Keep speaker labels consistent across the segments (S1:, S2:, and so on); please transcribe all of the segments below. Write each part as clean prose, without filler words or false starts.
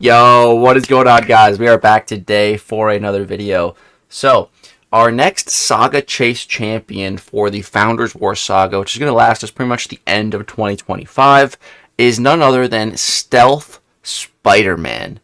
S1: Yo, what is going on, guys? We are back today for another video. So, our next Saga Chase champion for the Founders War Saga, which is going to last us pretty much the end of 2025, is none other than Stealth Spider-Man.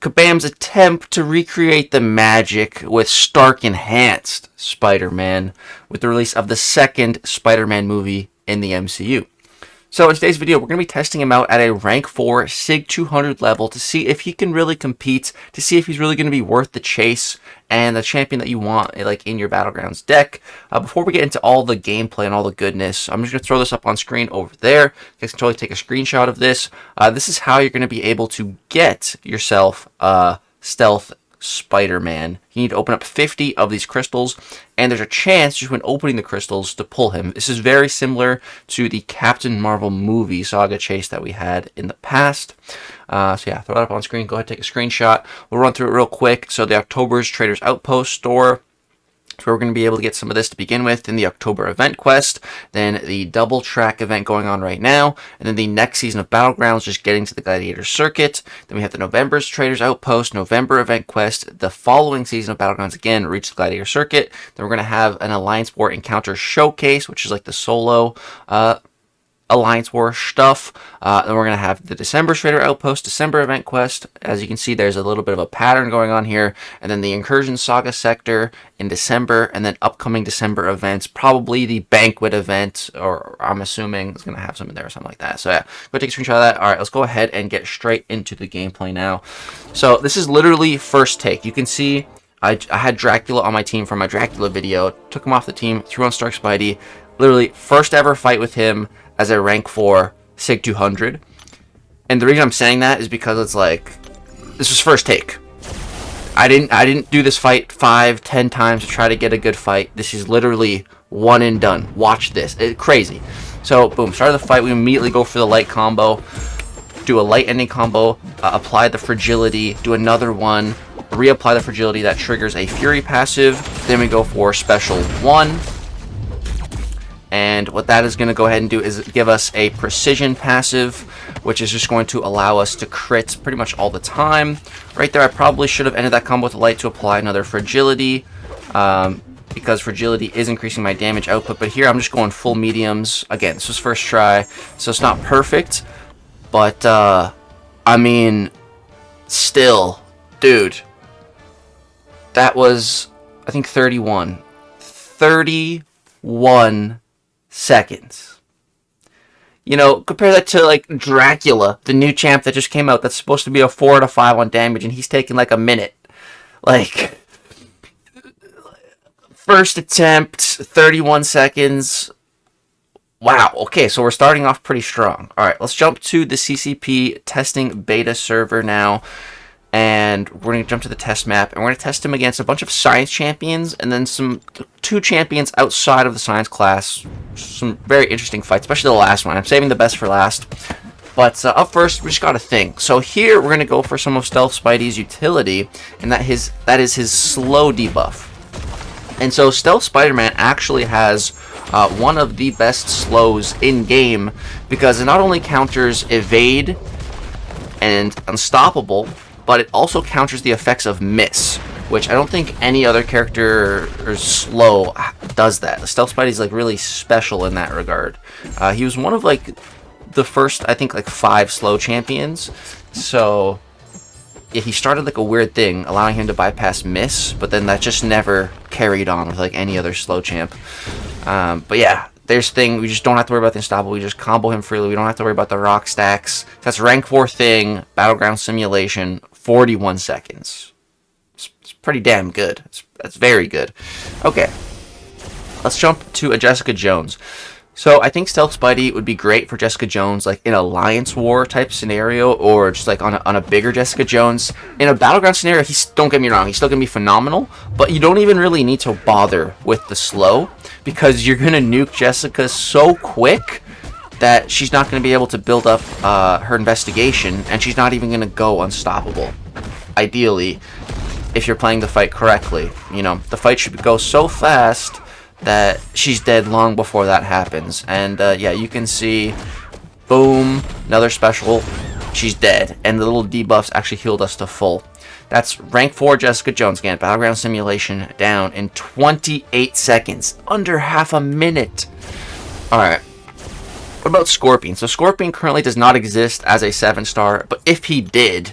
S1: Kabam's attempt to recreate the magic with Stark Enhanced Spider-Man with the release of the second Spider-Man movie in the MCU. So in today's video, we're going to be testing him out at a rank 4 SIG 200 level to see if he can really compete, to see if he's really going to be worth the chase and the champion that you want like in your Battlegrounds deck. Before we get into all the gameplay and all the goodness, I'm just going to throw this up on screen over there. You guys can totally take a screenshot of this. This is how you're going to be able to get yourself Stealth Spider-Man. You need to open up 50 of these crystals, and there's a chance just when opening the crystals to pull him. This is very similar to the Captain Marvel movie Saga Chase that we had in the past. So yeah, throw that up on screen. Go ahead, take a screenshot. We'll run through it real quick. So the October's Traders Outpost store, so we're going to be able to get some of this to begin with in the October event quest, then the double track event going on right now, and then the next season of Battlegrounds just getting to the Gladiator circuit. Then we have the November's Traders Outpost, November event quest, the following season of Battlegrounds again, reach the Gladiator circuit. Then we're going to have an Alliance War Encounter Showcase, which is like the solo Alliance War stuff. Then we're going to have the December Trader Outpost, December event quest. As you can see, there's a little bit of a pattern going on here. And then the Incursion Saga sector in December, and then upcoming December events, probably the Banquet event, or I'm assuming it's going to have some in there or something like that. So yeah, go take a screenshot of that. All right, let's go ahead and get straight into the gameplay now. So this is literally first take. You can see I had Dracula on my team for my Dracula video, took him off the team, threw on Stark Spidey. Literally first ever fight with him as a rank 4 SIG 200. And the reason I'm saying that is because it's like, this was first take. I didn't do this fight 5-10 times to try to get a good fight. This is literally one and done. Watch this. It's crazy. So boom, started the fight. We immediately go for the light combo, do a light ending combo, apply the fragility, do another one, reapply the fragility that triggers a fury passive. Then we go for special 1. And what that is going to go ahead and do is give us a precision passive, which is just going to allow us to crit pretty much all the time. Right there, I probably should have ended that combo with a light to apply another fragility, because fragility is increasing my damage output. But here, I'm just going full mediums. Again, this was first try, so it's not perfect. But, I mean, still, dude, that was, I think, 31 seconds. You know, compare that to like Dracula, the new champ that just came out, that's supposed to be a 4 out of 5 on damage, and he's taking like a minute. Like, first attempt, 31 seconds. Wow, okay, so we're starting off pretty strong. Alright, let's jump to the CCP testing beta server now. And we're going to jump to the test map, and we're going to test him against a bunch of science champions, and then two champions outside of the science class. Some very interesting fights, especially the last one. I'm saving the best for last. But up first, we just got a thing. So here, we're going to go for some of Stealth Spidey's utility, and that is his slow debuff. And so Stealth Spider-Man actually has one of the best slows in-game, because it not only counters evade and unstoppable, but it also counters the effects of miss, which I don't think any other character or slow does that. The Stealth Spidey is like really special in that regard. He was one of like the first, I think, like 5 slow champions. So yeah, he started like a weird thing, allowing him to bypass miss, but then that just never carried on with like any other slow champ. But yeah, there's thing, we just don't have to worry about the unstoppable. We just combo him freely. We don't have to worry about the rock stacks. That's rank 4 thing, Battleground Simulation, 41 seconds. It's pretty damn good. That's very good. Okay, let's jump to a Jessica Jones. So I think Stealth Spidey would be great for Jessica Jones, like in Alliance War type scenario, or just like on a bigger Jessica Jones. In a Battleground scenario, don't get me wrong, he's still going to be phenomenal, but you don't even really need to bother with the slow, because you're going to nuke Jessica so quick that she's not going to be able to build up her investigation, and she's not even going to go unstoppable. Ideally, if you're playing the fight correctly, you know, the fight should go so fast that she's dead long before that happens. And yeah, you can see, boom, another special, she's dead. And the little debuffs actually healed us to full. That's rank 4 Jessica Jones again. Battleground Simulation down in 28 seconds. Under half a minute. Alright. What about Scorpion? So Scorpion currently does not exist as a 7-star. But if he did,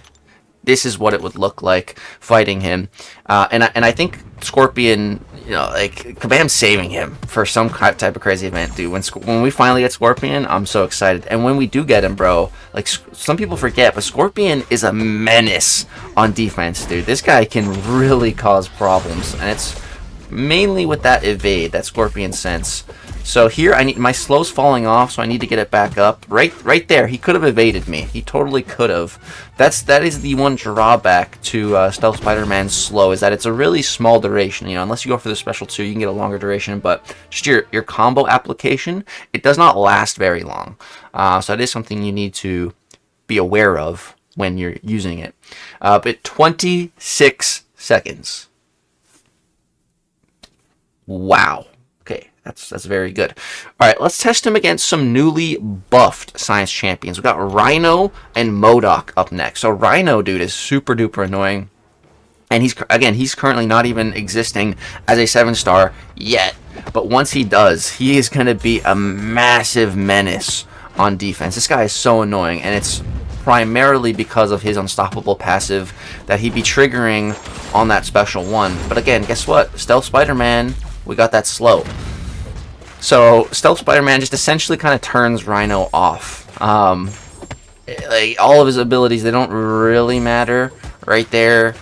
S1: this is what it would look like fighting him. And I think Scorpion, you know, like, Kabam's saving him for some type of crazy event, dude. When we finally get Scorpion, I'm so excited. And when we do get him, bro, like, some people forget, but Scorpion is a menace on defense, dude. This guy can really cause problems, and it's mainly with that evade, that Scorpion sense. So here, my slow's falling off, so I need to get it back up. Right there, he could have evaded me. He totally could have. That is the one drawback to Stealth Spider-Man's slow, is that it's a really small duration. You know, unless you go for the special 2, you can get a longer duration. But just your combo application, it does not last very long. So that is something you need to be aware of when you're using it. But 26 seconds. Wow. Okay, that's very good. All right, let's test him against some newly buffed Science Champions. We've got Rhino and MODOK up next. So Rhino, dude, is super duper annoying. And he's currently not even existing as a 7-star yet. But once he does, he is going to be a massive menace on defense. This guy is so annoying, and it's primarily because of his unstoppable passive that he'd be triggering on that special 1. But again, guess what? Stealth Spider-Man, we got that slow. So Stealth Spider-Man just essentially kind of turns Rhino off. Like, all of his abilities, they don't really matter. Right there,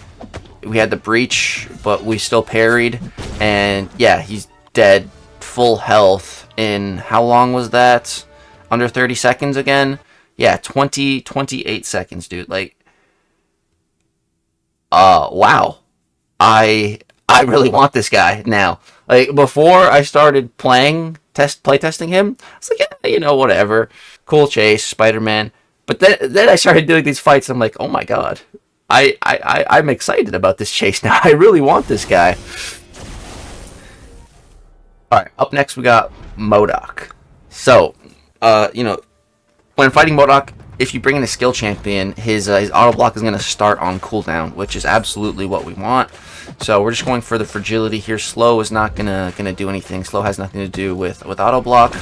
S1: we had the breach, but we still parried. And yeah, he's dead, full health in, how long was that? Under 30 seconds again? Yeah, 28 seconds, dude. Like, wow. I really want this guy now. Like, before I started playtesting him, I was like, yeah, you know, whatever. Cool chase, Spider-Man. But then I started doing these fights, I'm like, oh my god. I'm excited about this chase now. I really want this guy. Alright, up next we got MODOK. So, you know, when fighting MODOK, if you bring in a skill champion, his auto block is going to start on cooldown, which is absolutely what we want. So we're just going for the fragility here. Slow is not gonna do anything. Slow has nothing to do with auto block.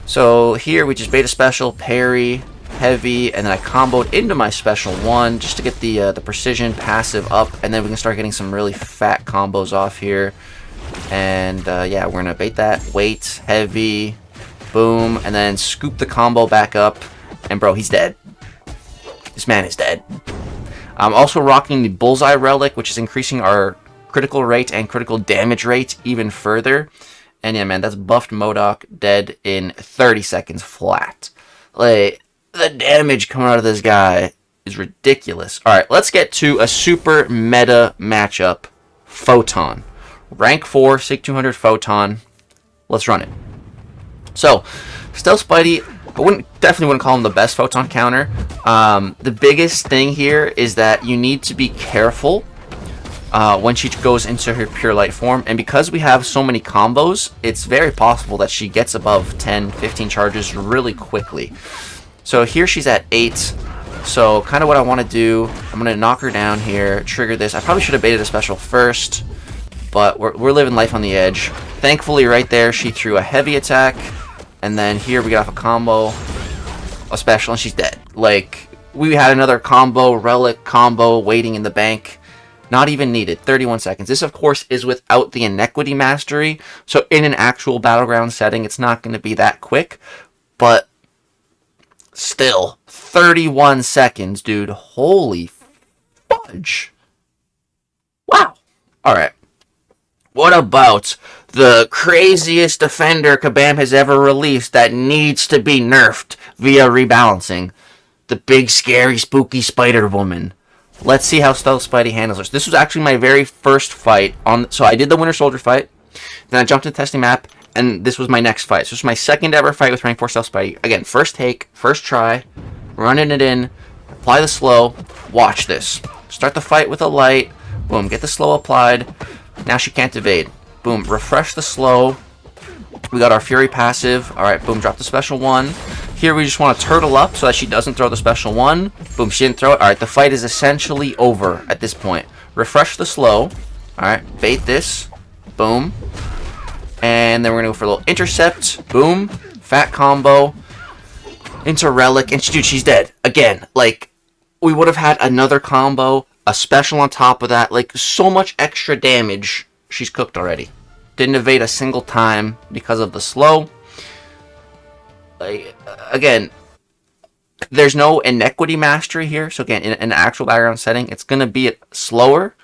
S1: So here we just bait a special, parry, heavy, and then I comboed into my special 1 just to get the precision passive up, and then we can start getting some really fat combos off here. And yeah, we're gonna bait that, wait, heavy, boom, and then scoop the combo back up. And bro, he's dead. This man is dead. I'm also rocking the Bullseye Relic, which is increasing our critical rate and critical damage rate even further. And yeah, man, that's buffed MODOK dead in 30 seconds flat. Like, the damage coming out of this guy is ridiculous. Alright, let's get to a super meta matchup. Photon. Rank 4, Sig 200 Photon. Let's run it. So, Stealth Spidey, I definitely wouldn't call him the best Photon counter. The biggest thing here is that you need to be careful when she goes into her pure light form. And because we have so many combos, it's very possible that she gets above 10, 15 charges really quickly. So here she's at 8. So kind of what I want to do, I'm going to knock her down here, trigger this. I probably should have baited a special first, but we're living life on the edge. Thankfully, right there, she threw a heavy attack. And then here we got off a combo, a special, and she's dead. Like, we had another combo, relic combo, waiting in the bank. Not even needed, 31 seconds. This, of course, is without the Inequity Mastery. So in an actual Battleground setting, it's not going to be that quick. But still, 31 seconds, dude. Holy fudge. Wow. All right. What about the craziest defender Kabam has ever released that needs to be nerfed via rebalancing? The big, scary, spooky Spider-Woman. Let's see how Stealth Spidey handles this. This was actually my very first fight. So I did the Winter Soldier fight, then I jumped to the testing map, and this was my next fight. So this was my second ever fight with Rank 4 Stealth Spidey. Again, first take, first try, running it in, apply the slow, watch this. Start the fight with a light, boom, get the slow applied. Now she can't evade. Boom, refresh the slow. We got our Fury passive. Alright, boom, drop the special 1. Here we just want to turtle up so that she doesn't throw the special one. Boom, she didn't throw it. Alright, the fight is essentially over at this point. Refresh the slow. Alright, bait this. Boom. And then we're going to go for a little intercept. Boom. Fat combo. Into relic. And dude, she's dead. Again, like, we would have had another combo. A special on top of that. Like, so much extra damage. She's cooked already. Didn't evade a single time because of the slow. Like, again, there's no inequity mastery here. So again, in an actual background setting, it's going to be slower.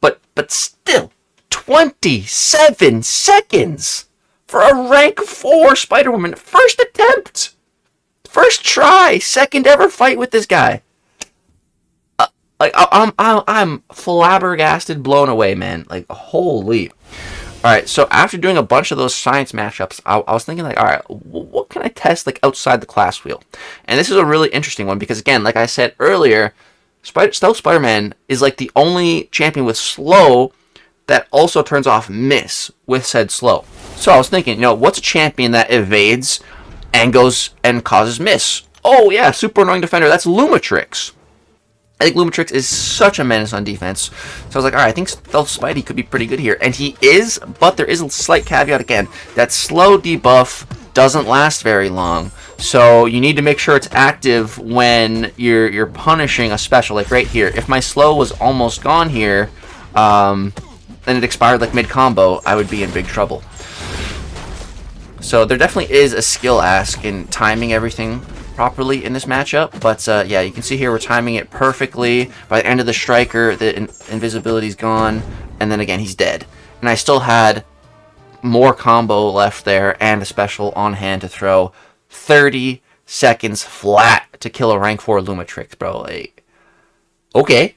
S1: But still, 27 seconds for a rank 4 Spider-Woman. First attempt. First try. Second ever fight with this guy. Like, I'm flabbergasted, blown away, man. Like, holy. Alright, so after doing a bunch of those science mashups, I was thinking, like, alright, what can I test, like, outside the class wheel? And this is a really interesting one, because, again, like I said earlier, Stealth Spider-Man is, like, the only champion with slow that also turns off miss with said slow. So I was thinking, you know, what's a champion that evades and goes and causes miss? Oh, yeah, super annoying defender. That's Lumatrix. I think Lumatrix is such a menace on defense. So I was like, alright, I think Stealth Spidey could be pretty good here. And he is, but there is a slight caveat again. That slow debuff doesn't last very long. So you need to make sure it's active when you're punishing a special. Like right here. If my slow was almost gone here, and it expired like mid-combo, I would be in big trouble. So there definitely is a skill ask in timing everything properly in this matchup, but yeah, you can see here we're timing it perfectly. By the end of the striker, the invisibility's gone, and then again he's dead. And I still had more combo left there and a special on hand to throw. 30 seconds flat to kill a rank 4 Lumatrix, bro. Like, okay.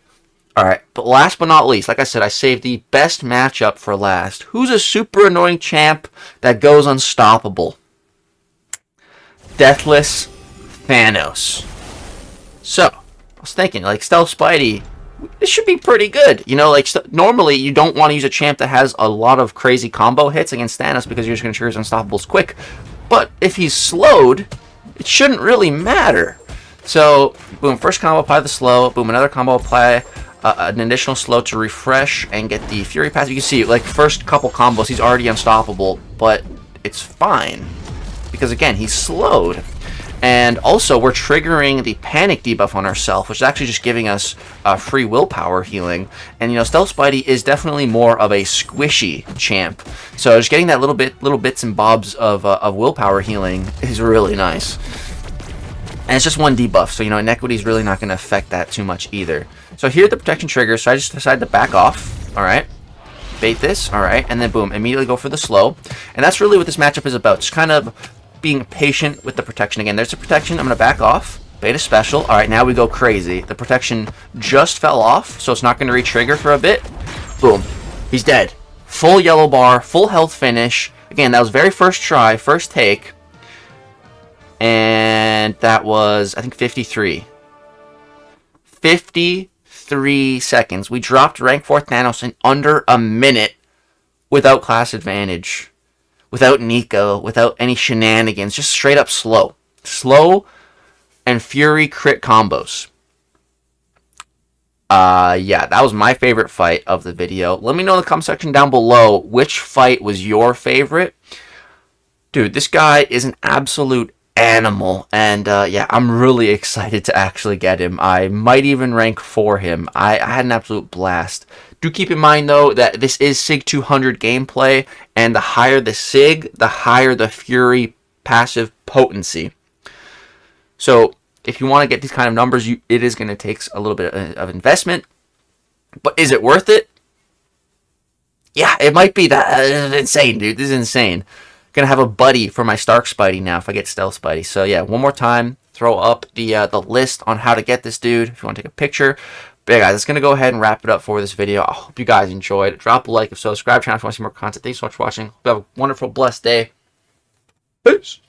S1: Alright, but last but not least, like I said, I saved the best matchup for last. Who's a super annoying champ that goes unstoppable? Deathless Thanos. So, I was thinking, like, Stealth Spidey, this should be pretty good. You know, like, normally you don't want to use a champ that has a lot of crazy combo hits against Thanos because you're just going to trigger his unstoppables quick. But if he's slowed, it shouldn't really matter. So, boom, first combo, apply the slow. Boom, another combo, apply an additional slow to refresh and get the Fury Pass. You can see, like, first couple combos, he's already unstoppable, but it's fine. Because, again, he's slowed. And also, we're triggering the panic debuff on ourselves, which is actually just giving us free willpower healing. And, you know, Stealth Spidey is definitely more of a squishy champ. So just getting that little bits and bobs of willpower healing is really nice. And it's just one debuff, so, you know, inequity is really not going to affect that too much either. So here the protection triggers, so I just decided to back off. Alright. Bait this. Alright. And then, boom, immediately go for the slow. And that's really what this matchup is about. Just kind of being patient with the protection. Again, there's the protection. I'm going to back off. Bait a special. Alright, now we go crazy. The protection just fell off, so it's not going to re-trigger for a bit. Boom. He's dead. Full yellow bar. Full health finish. Again, that was very first try. First take. And that was, I think, 53. 53 seconds. We dropped rank 4 Thanos in under a minute without class advantage. Without Nico, without any shenanigans, just straight up slow. Slow and Fury crit combos. Yeah, that was my favorite fight of the video. Let me know in the comment section down below which fight was your favorite. Dude, this guy is an absolute animal, and yeah, I'm really excited to actually get him. I might even rank for him. I had an absolute blast. Do keep in mind, though, that this is SIG 200 gameplay, and the higher the SIG, the higher the Fury passive potency. So, if you want to get these kind of numbers, it is going to take a little bit of investment. But is it worth it? Yeah, it might be. That insane, dude. This is insane. Gonna have a buddy for my Stark Spidey now if I get Stealth Spidey. So yeah, one more time, throw up the list on how to get this dude if you want to take a picture. But yeah, guys, that's gonna go ahead and wrap it up for this video. I hope you guys enjoyed. Drop a like if so, subscribe to the channel if you want to see more content. Thanks so much for watching. Have a wonderful, blessed day. Peace.